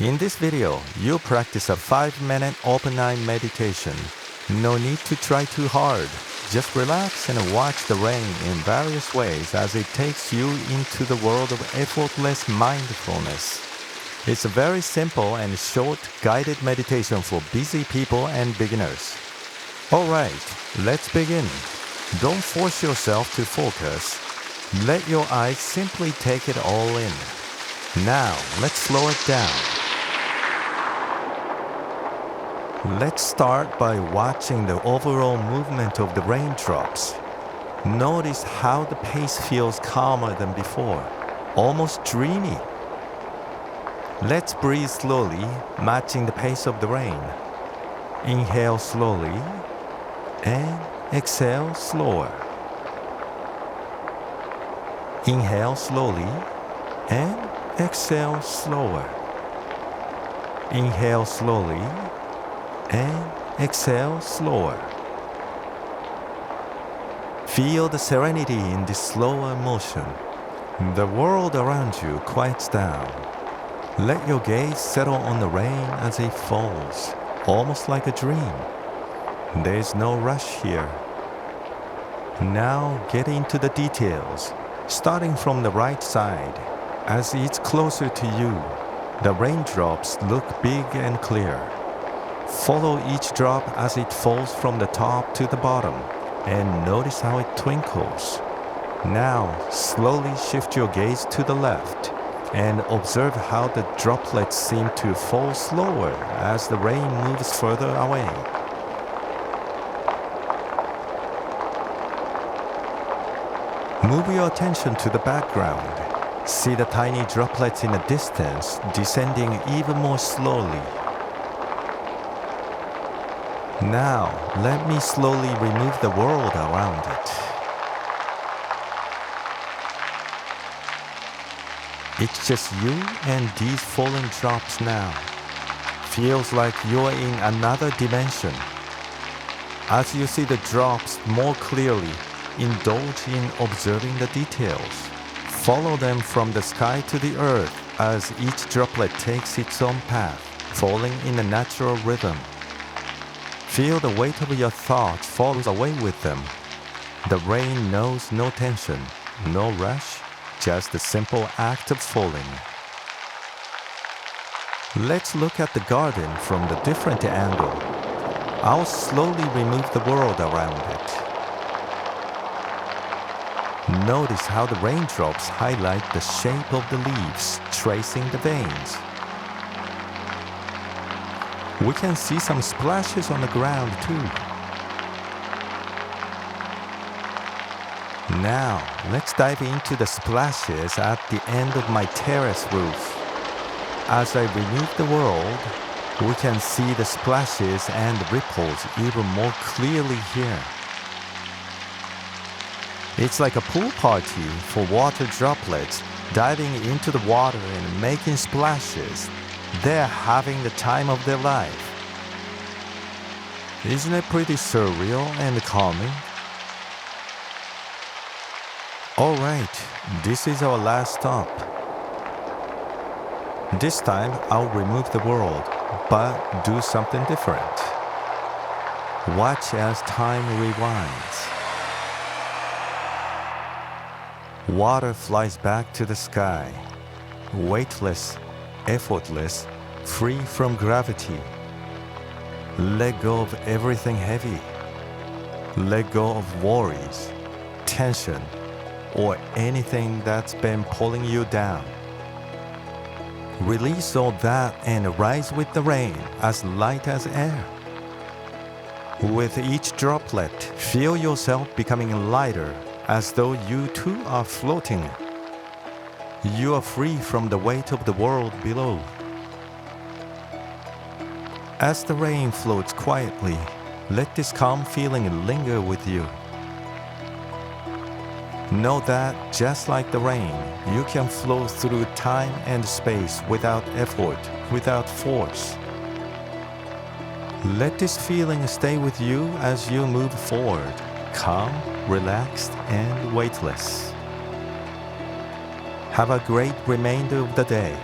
In this video, you'll practice a 5-minute open-eye meditation. No need to try too hard. Just relax and watch the rain in various ways as it takes you into the world of effortless mindfulness. It's a very simple and short guided meditation for busy people and beginners. Alright, let's begin. Don't force yourself to focus. Let your eyes simply take it all in. Now, let's slow it down. Let's start by watching the overall movement of the raindrops. Notice how the pace feels calmer than before, almost dreamy. Let's breathe slowly, matching the pace of the rain. Inhale slowly and exhale slower. Inhale slowly and exhale slower. Inhale slowly and exhale slower. Feel the serenity in this slower motion. The world around you quiets down. Let your gaze settle on the rain as it falls, almost like a dream. There's no rush here. Now get into the details, starting from the right side. As it's closer to you, the raindrops look big and clear. Follow each drop as it falls from the top to the bottom, and notice how it twinkles. Now, slowly shift your gaze to the left, and observe how the droplets seem to fall slower as the rain moves further away. Move your attention to the background. See the tiny droplets in the distance descending even more slowly. Now, let me slowly remove the world around it. It's just you and these falling drops now. Feels like you're in another dimension. As you see the drops more clearly, indulge in observing the details. Follow them from the sky to the earth as each droplet takes its own path, falling in a natural rhythm. Feel the weight of your thoughts falls away with them. The rain knows no tension, no rush, just a simple act of falling. Let's look at the garden from the different angle. I'll slowly remove the world around it. Notice how the raindrops highlight the shape of the leaves, tracing the veins. We can see some splashes on the ground too. Now, let's dive into the splashes at the end of my terrace roof. As I remove the world, we can see the splashes and ripples even more clearly here. It's like a pool party for water droplets diving into the water and making splashes. They're having the time of their life. Isn't it pretty surreal and calming? Alright, this is our last stop. This time I'll remove the world, but do something different. Watch as time rewinds. Water flies back to the sky, weightless, effortless, free from gravity. Let go of everything heavy. Let go of worries, tension, or anything that's been pulling you down. Release all that and rise with the rain, as light as air. With each droplet, feel yourself becoming lighter, as though you too are floating. You are free from the weight of the world below. As the rain floats quietly, let this calm feeling linger with you. Know that, just like the rain, you can flow through time and space without effort, without force. Let this feeling stay with you as you move forward, calm, relaxed, and weightless. Have a great remainder of the day.